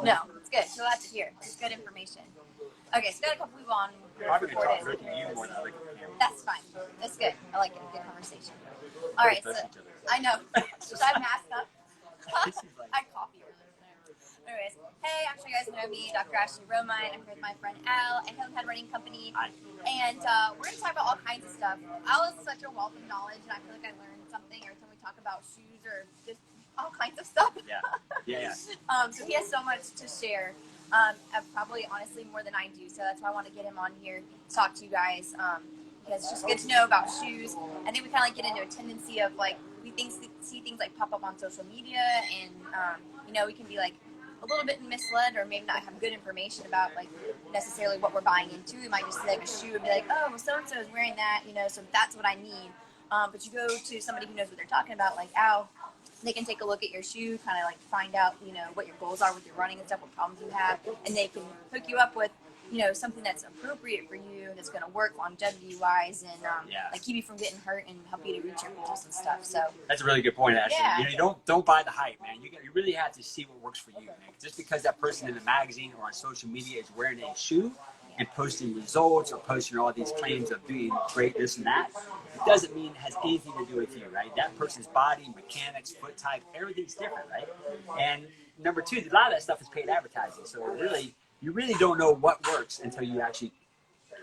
No, it's good. You'll have to hear. It's good information. Okay, so got a couple people on. Probably going to talk to you more than I like you. That's fine. That's good. I like it. Good conversation. All right, so I know. Should I mask up? I coffee earlier. Anyways, hey, I'm sure you guys know me, Dr. Ashley Romine. I'm here with my friend Al at Hilton Head Running Company. And we're going to talk about all kinds of stuff. Al is such a wealth of knowledge, and I feel like I learned something every time we talk about shoes or just all kinds of stuff. Yeah. So he has so much to share. Probably, honestly, more than I do. So that's why I want to get him on here to talk to you guys. Because it's just good to know about shoes. I think we kind of like get into a tendency of like, see things like pop up on social media, and we can be like a little bit misled, or maybe not have good information about like necessarily what we're buying into. We might just see like a shoe and be like, oh, well, so and so is wearing that, so that's what I need. But you go to somebody who knows what they're talking about, like Al. They can take a look at your shoe, kind of like find out, what your goals are with your running and stuff, what problems you have, and they can hook you up with, something that's appropriate for you, that's going to work longevity-wise, and like keep you from getting hurt and help you to reach your goals and stuff. So that's a really good point, Ashley. Yeah. You don't buy the hype, man. You really have to see what works for you, man. Just because that person in the magazine or on social media is wearing a shoe and posting results or posting all these claims of being great, this and that, it doesn't mean it has anything to do with you, right? That person's body, mechanics, foot type, everything's different, right? And number two, a lot of that stuff is paid advertising. So you really don't know what works until you actually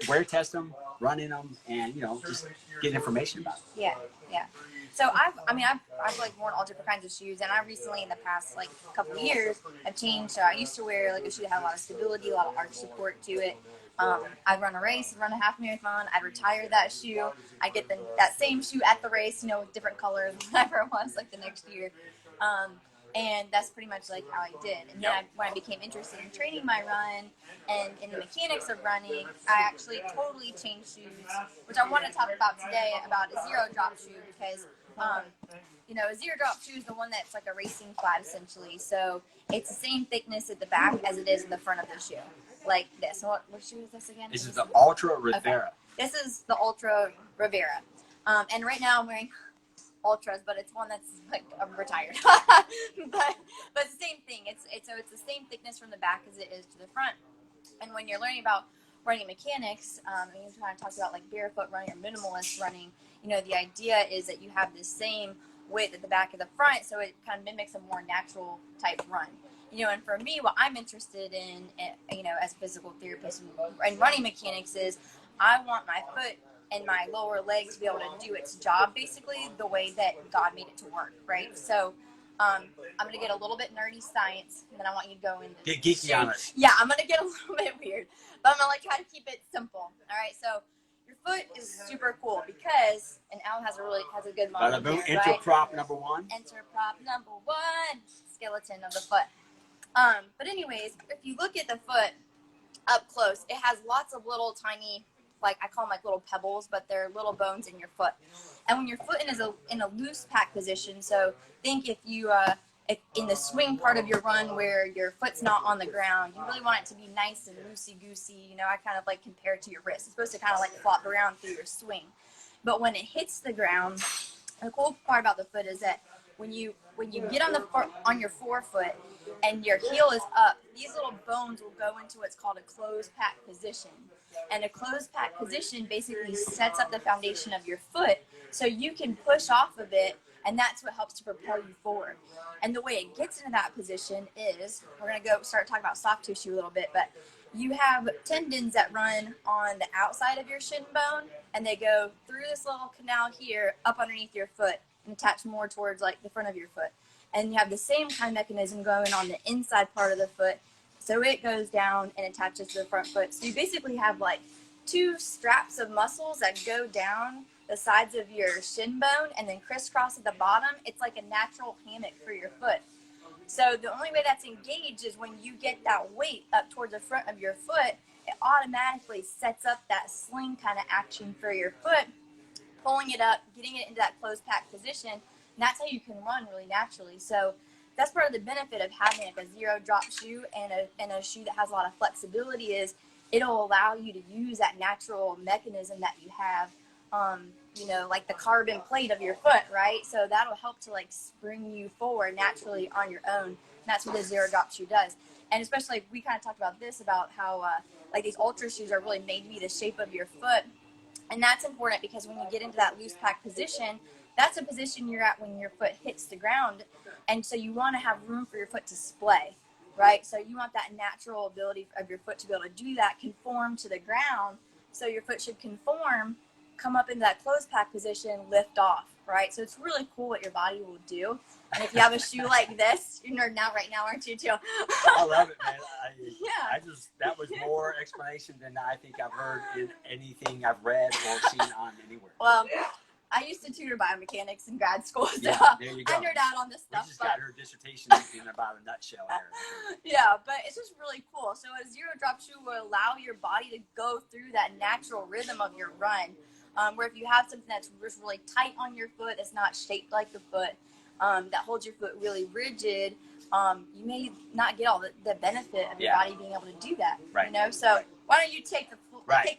wear test them, run in them, and just get information about them. Yeah. So I've like worn all different kinds of shoes, and I recently, in the past like couple of years, have changed. I used to wear like a shoe that had a lot of stability, a lot of arch support to it. I'd run a race, run a half marathon. I'd retire that shoe. I'd get that same shoe at the race, with different colors, whatever it was, like the next year. And that's pretty much like how I did. And then when I became interested in training my run and in the mechanics of running, I actually totally changed shoes, which I want to talk about today, about a zero drop shoe, because a zero drop shoe is the one that's like a racing flat, essentially. So it's the same thickness at the back as it is in the front of the shoe, like this. So what shoe is this again? This is the Ultra Rivera. Okay. This is the Ultra Rivera. And right now I'm wearing Ultras, but it's one that's like retired. but it's the same thing. It's the same thickness from the back as it is to the front. And when you're learning about running mechanics, and you're trying to talk about like barefoot running or minimalist running, the idea is that you have the same width at the back of the front, so it kind of mimics a more natural type run. And for me, what I'm interested in, as a physical therapist and running mechanics, is I want my foot and my lower legs to be able to do its job, basically the way that God made it to work, right? So I'm going to get a little bit nerdy science, and then I want you to go into get geeky on us. Yeah, I'm going to get a little bit weird, but I'm going to try to keep it simple. All right, so your foot is super cool because, and Al has a good moment here, enter right? prop number one. Enter prop number one, skeleton of the foot. But anyways, if you look at the foot up close, it has lots of little tiny, like I call them like little pebbles, but they're little bones in your foot. And when your foot is in a loose pack position, so think if if in the swing part of your run where your foot's not on the ground, you really want it to be nice and loosey-goosey. I kind of like compare it to your wrist. It's supposed to kind of like flop around through your swing. But when it hits the ground, the cool part about the foot is that when you get on your forefoot and your heel is up, these little bones will go into what's called a closed pack position. And a closed pack position basically sets up the foundation of your foot so you can push off of it, and that's what helps to propel you forward. And the way it gets into that position is, we're going to go start talking about soft tissue a little bit, but you have tendons that run on the outside of your shin bone, and they go through this little canal here up underneath your foot and attach more towards like the front of your foot. And you have the same kind of mechanism going on the inside part of the foot. So it goes down and attaches to the front foot. So you basically have like two straps of muscles that go down the sides of your shin bone and then crisscross at the bottom. It's like a natural hammock for your foot. So the only way that's engaged is when you get that weight up towards the front of your foot, it automatically sets up that sling kind of action for your foot, pulling it up, getting it into that closed pack position. And that's how you can run really naturally. So that's part of the benefit of having like a zero drop shoe and a shoe that has a lot of flexibility, is it'll allow you to use that natural mechanism that you have, like the carbon plate of your foot, right? So that'll help to like spring you forward naturally on your own that's what the zero drop shoe does. And especially, we kind of talked about this, about how like these ultra shoes are really made to be the shape of your foot. And that's important because when you get into that loose pack position, that's a position you're at when your foot hits the ground. And so you want to have room for your foot to splay, right? So you want that natural ability of your foot to be able to do that, conform to the ground. So your foot should conform, come up into that closed pack position, lift off, right? So it's really cool what your body will do. And if you have a shoe like this, you're nerding out right now, aren't you, too? I love it, man. Yeah. That was more explanation than I think I've heard in anything I've read or seen on anywhere. Well, I used to tutor biomechanics in grad school, so Yeah, there you go. I nerd out on this stuff. We just got her dissertation in about a nutshell here. Yeah, but it's just really cool. So a zero drop shoe will allow your body to go through that natural rhythm of your run. Where if you have something that's just really tight on your foot, that's not shaped like the foot, that holds your foot really rigid, you may not get all the benefit of your body being able to do that. Right. You know, so why don't you take the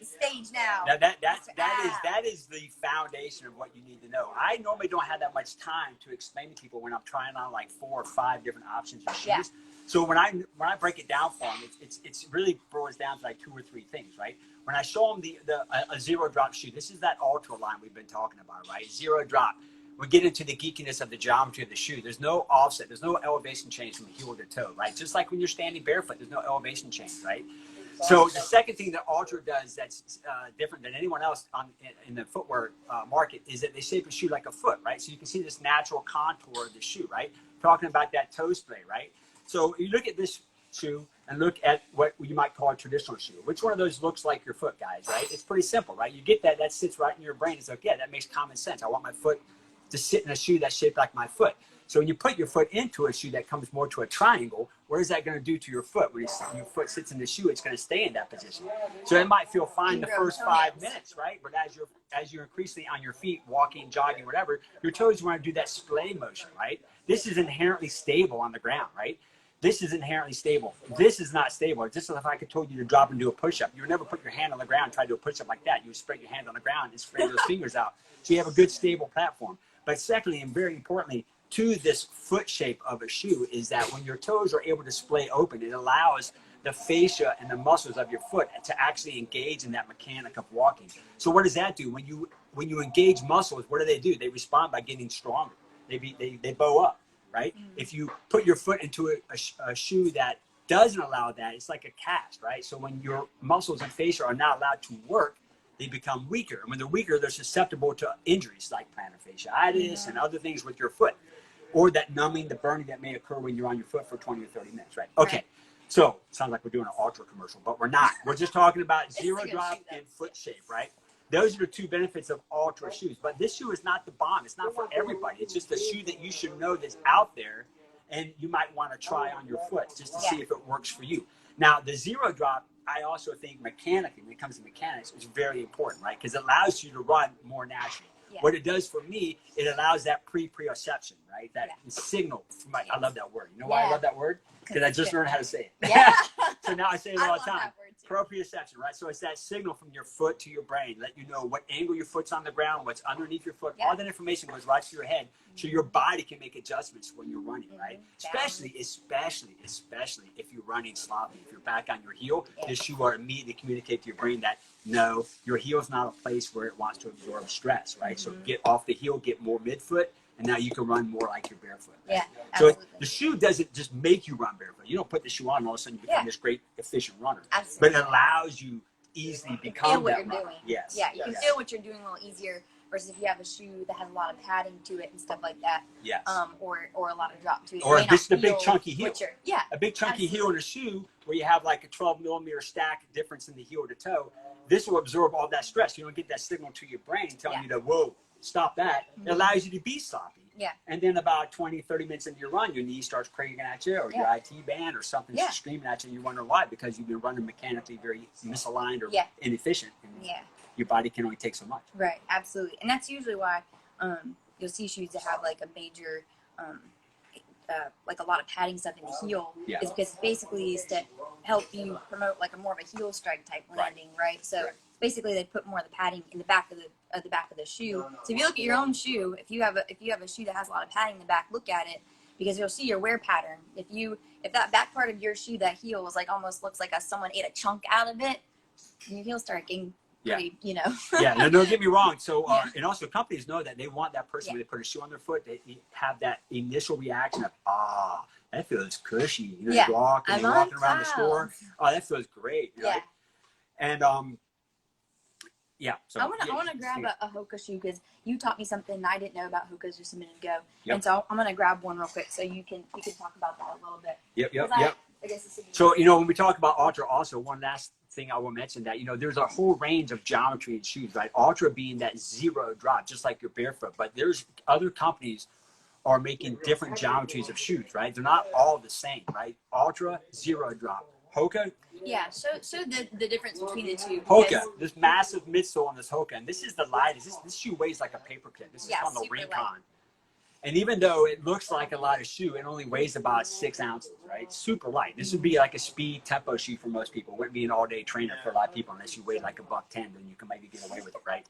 stage now? Now that is the foundation of what you need to know. I normally don't have that much time to explain to people when I'm trying on like 4 or 5 different options of shoes. Yeah. So when I break it down for them, it's really boils down to like 2 or 3 things, right? When I show them a zero drop shoe, this is that ultra line we've been talking about, right? Zero drop. We get into the geekiness of the geometry of the shoe. There's no offset. There's no elevation change from heel to toe, right? Just like when you're standing barefoot, there's no elevation change, right? So the second thing that Ultra does that's different than anyone else in the footwear market is that they shape a shoe like a foot, right? So you can see this natural contour of the shoe, right? Talking about that toe splay, right? So you look at this shoe and look at what you might call a traditional shoe. Which one of those looks like your foot, guys, right? It's pretty simple, right? You get that sits right in your brain. It's like, yeah, that makes common sense. I want my foot to sit in a shoe that's shaped like my foot. So when you put your foot into a shoe that comes more to a triangle, what is that going to do to your foot? When your foot sits in the shoe, it's going to stay in that position. So it might feel fine the first 5 minutes, right? But as you're increasingly on your feet, walking, jogging, whatever, your toes want to do that splay motion, right? This is inherently stable on the ground, right? This is inherently stable. This is not stable. It's just like if I could told you to drop and do a push-up. You would never put your hand on the ground and try to do a push-up like that. You would spread your hand on the ground and spread those fingers out. So you have a good stable platform. But secondly, and very importantly, to this foot shape of a shoe is that when your toes are able to splay open, it allows the fascia and the muscles of your foot to actually engage in that mechanic of walking. So what does that do? When you engage muscles, what do? They respond by getting stronger. They bow up, right? Mm-hmm. If you put your foot into a shoe that doesn't allow that, it's like a cast, right? So when your muscles and fascia are not allowed to work, they become weaker. And when they're weaker, they're susceptible to injuries like plantar fasciitis and other things with your foot. Or that numbing, the burning that may occur when you're on your foot for 20 or 30 minutes, right? Okay, so sounds like we're doing an Ultra commercial, but we're not. We're just talking about zero drop and foot shape, right? Those are the 2 benefits of Ultra shoes. But this shoe is not the bomb. It's not for everybody. It's just a shoe that you should know that's out there, and you might want to try on your foot just to see if it works for you. Now, the zero drop, I also think mechanically, when it comes to mechanics, is very important, right? Because it allows you to run more naturally. Yeah. What it does for me, it allows that proprioception, right? That signal. I love that word. You know why I love that word? Because I just learned how to say it. Yeah. So now I say it all the time. Proprioception, right? So it's that signal from your foot to your brain, let you know what angle your foot's on the ground, what's underneath your foot. All that information goes right to your head, so your body can make adjustments when you're running, right? Especially if you're running sloppy. If you're back on your heel, this shoe will immediately communicate to your brain that no, your heel's not a place where it wants to absorb stress, right? So get off the heel, get more midfoot, and now you can run more like you're barefoot. Right? Yeah, absolutely. So the shoe doesn't just make you run barefoot. You don't put the shoe on and all of a sudden you become this great, efficient runner. Absolutely. But it allows you easily become that runner. Yes. Yeah, you can feel what you're doing a little easier versus if you have a shoe that has a lot of padding to it and stuff like that. Yes. Or a lot of drop to it. Or just a big chunky heel. A big chunky heel in a shoe where you have like a 12 millimeter stack difference in the heel to toe. This will absorb all that stress. You don't get that signal to your brain telling you to, whoa, stop that. It allows you to be sloppy. Yeah. And then about 20, 30 minutes into your run, your knee starts cranking at you, or your IT band or something's screaming at you, and you wonder why, because you've been running mechanically very misaligned or inefficient. And your body can only take so much. Right, absolutely. And that's usually why you'll see shoes that have like a major, like a lot of padding stuff in the heel, is because basically is to help you promote like a more of a heel strike type landing, right? So basically they put more of the padding in the back of the shoe. So if you look at your own shoe, if you have a shoe that has a lot of padding in the back, look at it, because you'll see your wear pattern. If that back part of your shoe, that heel was like almost looks like someone ate a chunk out of it, your heel start getting pretty, you know. Yeah, no, don't get me wrong. So, and also companies know that they want that person when they put a shoe on their foot, they have that initial reaction of, that feels cushy. You know, you walk and you're walking around the store. Oh, that feels great. Right? And, so I want to grab a Hoka shoe because you taught me something I didn't know about Hokas just a minute ago. And so I'm going to grab one real quick so you can talk about that a little bit. Yep. I guess this So, you know, when we talk about Ultra, also one last thing I will mention that, you know, there's a whole range of geometry in shoes, right? Ultra being that 0 drop, just like your barefoot, but there's other companies are making different geometries of shoes, right? They're not all the same, right? Ultra, 0 drop. Hoka. Yeah, show the difference between the two. Hoka, this massive midsole on this Hoka, and this is the lightest. This shoe weighs like a paperclip. This is on the Rincon. Light. And even though it looks like a lot of shoe, it only weighs about 6 ounces, right? Super light. This would be like a speed tempo shoe for most people. It wouldn't be an all-day trainer for a lot of people unless you weigh like $110, then you can maybe get away with it, right?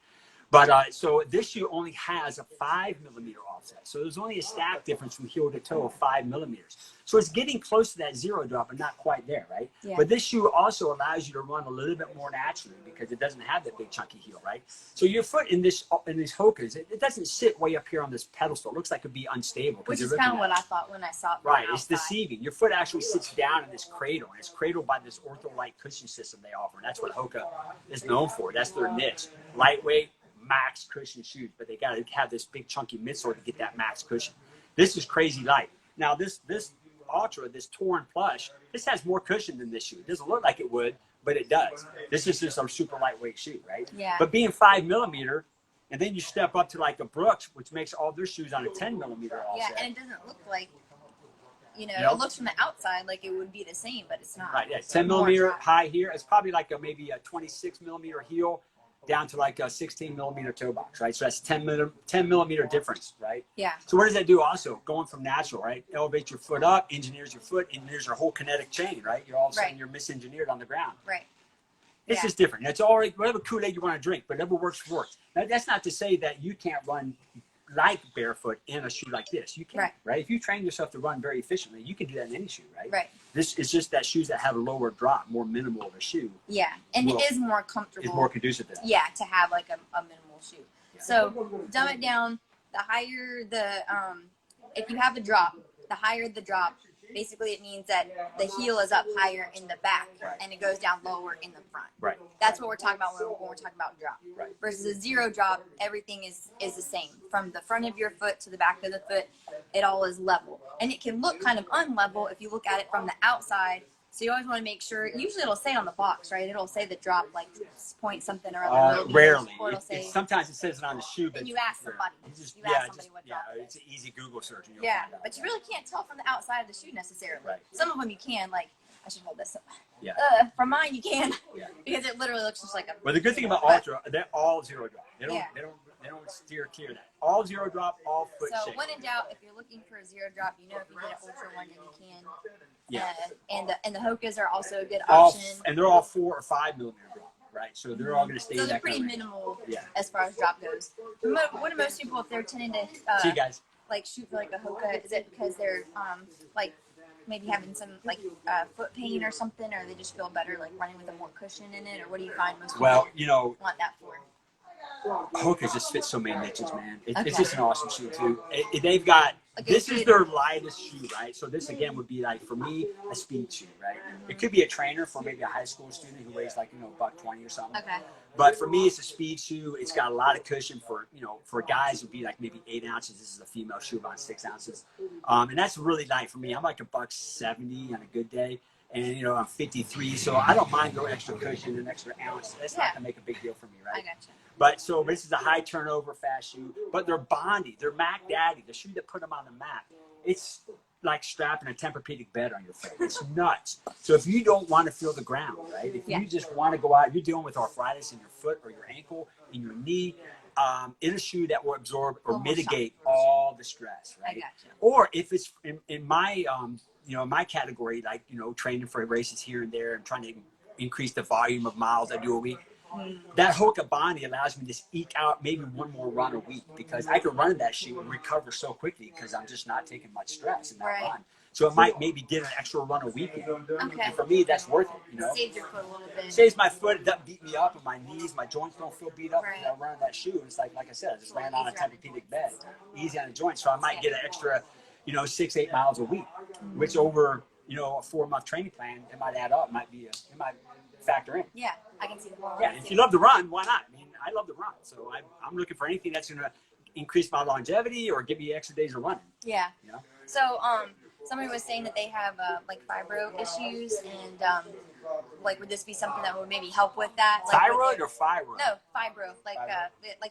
But so this shoe only has a 5 millimeter offset. So there's only a stack difference from heel to toe of 5 millimeters. So it's getting close to that 0 drop, but not quite there, right? Yeah. But this shoe also allows you to run a little bit more naturally because it doesn't have that big chunky heel, right? So your foot in these Hokas, it doesn't sit way up here on this pedestal. It looks like it'd be unstable. Which is kind of what I thought when I saw it. Right, it's deceiving. Your foot actually sits down in this cradle, and it's cradled by this ortho-light cushion system they offer. And that's what Hoka is known for. That's their niche. Lightweight, max cushion shoes, but they got to have this big chunky midsole to get that max cushion. This is crazy light. Now this Ultra, this Torn Plush, this has more cushion than this shoe. It doesn't look like it would, but it does. This is just a super lightweight shoe, right? Yeah. But being 5 millimeter, and then you step up to like a Brooks, which makes all their shoes on a 10 millimeter offset. Yeah, and it doesn't look like, you know, it looks from the outside like it would be the same, but it's not. Right, yeah, 10 millimeter high here. It's probably like maybe a 26 millimeter heel down to like a 16 millimeter toe box, right? So that's 10 millimeter difference, right? Yeah. So what does that do also? Going from natural, right? Elevate your foot up, engineers your foot, engineers your whole kinetic chain, right? You're all of a sudden you're misengineered on the ground. Right. It's just different. It's all right, whatever Kool-Aid you want to drink, but whatever works, works. Now, that's not to say that you can't run like barefoot in a shoe like this. You can, right? If you train yourself to run very efficiently, you can do that in any shoe, right? Right. This is just that shoes that have a lower drop, more minimal of a shoe. Yeah, and it is more comfortable. It's more conducive to that. Yeah, to have like a minimal shoe. Yeah. So dumb it down. The higher the if you have a drop, the higher the drop, basically it means that the heel is up higher in the back and it goes down lower in the front. Right. That's what we're talking about when we're talking about drop. Right. Versus a 0 drop, everything is the same. From the front of your foot to the back of the foot, it all is level. And it can look kind of unlevel if you look at it from the outside. So you always want to make sure, usually it'll say on the box, right? It'll say the drop like point something or other. Rarely. Or it'll say, sometimes it says it on the shoe. But and you ask somebody. You ask somebody what drop it is. It's an easy Google search. And yeah, but you really can't tell from the outside of the shoe necessarily. Right. Some of them you can, like, I should hold this up. Yeah. From mine you can, because it literally looks just like a. Well, the good thing about Ultra, they're all 0 drop. They don't steer clear of that. All 0 drop, all foot So shape. when in doubt, if you're looking for a 0 drop, you know if you get an Ultra one, then you can. Yeah. And the Hokas are also a good option. And they're all 4 or 5 millimeter drop, right? So they're all going to stay. So in they're that pretty kind of minimal as far as drop goes. What do most people, if they're tending to see you guys, like shoot for like a Hoka, is it because they're like maybe having some like foot pain or something, or they just feel better like running with a more cushion in it, or what do you find most people want that for? Hokas just fit so many niches, man. It's just an awesome shoe too. They've got this is their lightest shoe, right? So this again would be like for me a speed shoe, right? It could be a trainer for maybe a high school student who weighs like $120 or something. Okay. But for me, it's a speed shoe. It's got a lot of cushion for for guys would be like maybe 8 ounces. This is a female shoe about 6 ounces, and that's really light for me. I'm like $170 on a good day. And, I'm 53, so I don't mind no extra cushion, an extra ounce. That's not going to make a big deal for me, right? I gotcha. But this is a high turnover fast shoe. But they're Bondi. They're Mac Daddy, the shoe that put them on the map. It's like strapping a Tempur-Pedic bed on your foot. It's nuts. So if you don't want to feel the ground, right? If you just want to go out, you're dealing with arthritis in your foot or your ankle, in your knee, in a shoe that will absorb or mitigate all the stress, right? I gotcha. Or if it's in my in my category, like, training for races here and there and trying to increase the volume of miles I do a week, That Hoka Bondi allows me to eke out maybe one more run a week because I can run in that shoe and recover so quickly because I'm just not taking much stress in that run. So it might maybe get an extra run a week in. Okay. And for me, that's worth it. You know, saves your foot a little bit. Saves my foot. It doesn't beat me up, and my knees, my joints don't feel beat up Right. because I run in that shoe. It's like I said, I just ran on a Tempur-Pedic bed, easy on the joints. So I might get an extra, 6-8 miles a week, which over a 4-month training plan, it might add up. It might factor in. Yeah, I can see the whole. Yeah, if you love to run, why not? I mean, I love to run, so I'm looking for anything that's going to increase my longevity or give me extra days of running. Yeah. You know? So, somebody was saying that they have like fibro issues, and would this be something that would maybe help with that? Like Thyroid or fibro? No, fibro, like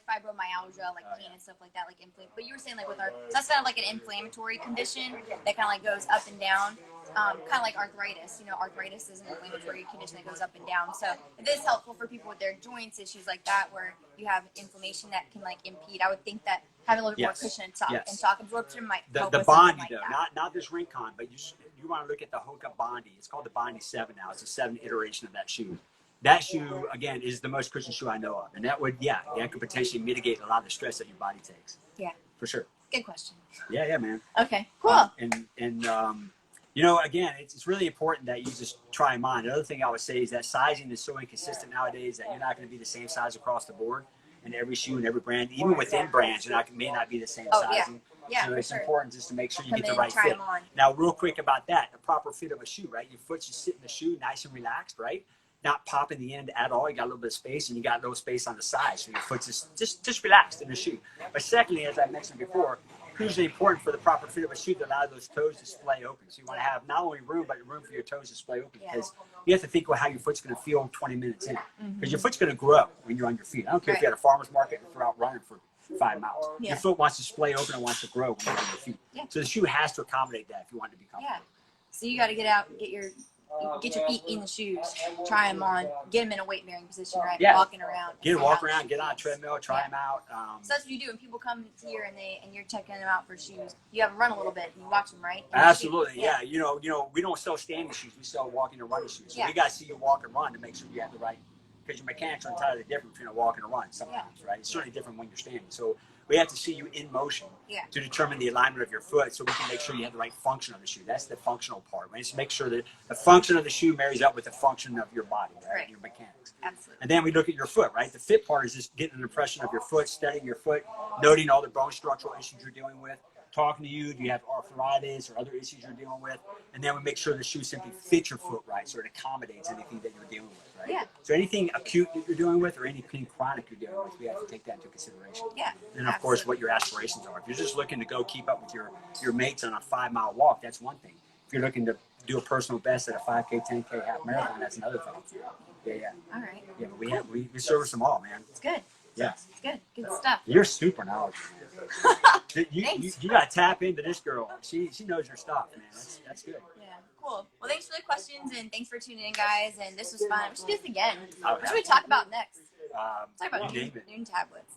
fibromyalgia, like pain and stuff like that, like inflamed. But you were saying so that's kind of like an inflammatory condition that kind of like goes up and down, kind of like arthritis. Arthritis is an inflammatory condition that goes up and down. So it is helpful for people with their joints issues like that, where you have inflammation that can like impede. I would think that having a little bit more cushion and shock absorption might help the with Bondi like though, that. not this Rincon, but you want to look at the Hoka Bondi. It's called the Bondi 7 now. It's a 7 iteration of that shoe. That shoe again is the most cushioned shoe I know of, and that could potentially mitigate a lot of the stress that your body takes. Yeah, for sure. Good question. Yeah, man. Okay, cool. Again, it's really important that you just try them on. Another thing I would say is that sizing is so inconsistent nowadays that you're not going to be the same size across the board in every shoe and every brand. Even within brands, may not be the same sizing. Yeah, so it's important just to make sure you get the in, right fit. On. Now, real quick about that, the proper fit of a shoe, right? Your foot should sit in the shoe nice and relaxed, right? Not popping the end at all. You got a little bit of space, and you got a little space on the side, so your foot's just relaxed in the shoe. But secondly, as I mentioned before, hugely important for the proper fit of a shoe to allow those toes to splay open. So you want to have not only room, but room for your toes to splay open because you have to think about how your foot's going to feel 20 minutes in. Because your foot's going to grow when you're on your feet. I don't care if you're at a farmer's market or if you're out running for 5 miles. Yeah. Your foot wants to splay open and wants to grow when you're on your feet. Yeah. So the shoe has to accommodate that if you want it to be comfortable. Yeah. So you got to get out and get your feet in the shoes, try them on, get them in a weight bearing position, right? Yeah. Walking around. Walk around, get on a treadmill, try them out. So that's what you do when people come here and you're checking them out for shoes. You have them run a little bit and you watch them, right? Absolutely, yeah. We don't sell standing shoes. We sell walking and running shoes. So we got to see you walk and run to make sure you have the right. Because your mechanics are entirely different between a walk and a run sometimes, right? It's certainly different when you're standing. So we have to see you in motion to determine the alignment of your foot so we can make sure you have the right function of the shoe. That's the functional part. We need to make sure that the function of the shoe marries up with the function of your body, right? Your mechanics. Absolutely. And then we look at your foot, right? The fit part is just getting an impression of your foot, studying your foot, noting all the bone structural issues you're dealing with, talking to you, do you have arthritis or other issues you're dealing with? And then we make sure the shoe simply fits your foot right so it accommodates anything that you're dealing with, right? Yeah. So anything acute that you're dealing with or anything chronic you're dealing with, we have to take that into consideration. Yeah. And of course, what your aspirations are. If you're just looking to go keep up with your mates on a 5-mile walk, that's one thing. If you're looking to do a personal best at a 5K, 10K, half marathon, that's another thing. Yeah. All right. Yeah, but we service them all, man. It's good. Yeah. It's good. Good stuff. You're super knowledgeable. you got to tap into this girl. She knows her stuff, man. That's good. Yeah, cool. Well, thanks for the questions and thanks for tuning in, guys. And this was fun. We should do this again. What should we talk about next? Talk about noon tablets.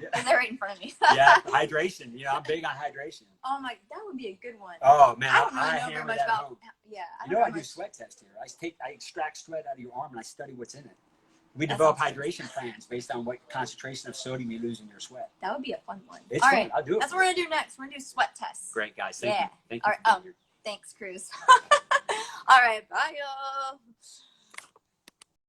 They're right in front of me. Yeah, hydration. I'm big on hydration. Oh my, that would be a good one. Oh man, I don't really know very much about. Home. Yeah, I do sweat tests here. I extract sweat out of your arm and I study what's in it. We develop hydration plans based on what concentration of sodium you lose in your sweat. That would be a fun one. It's fun. I'll do it. That's what we're gonna do next. We're gonna do sweat tests. Great, guys. Thank you. Thank you. All right. Thanks, Cruz. All right. Bye, y'all.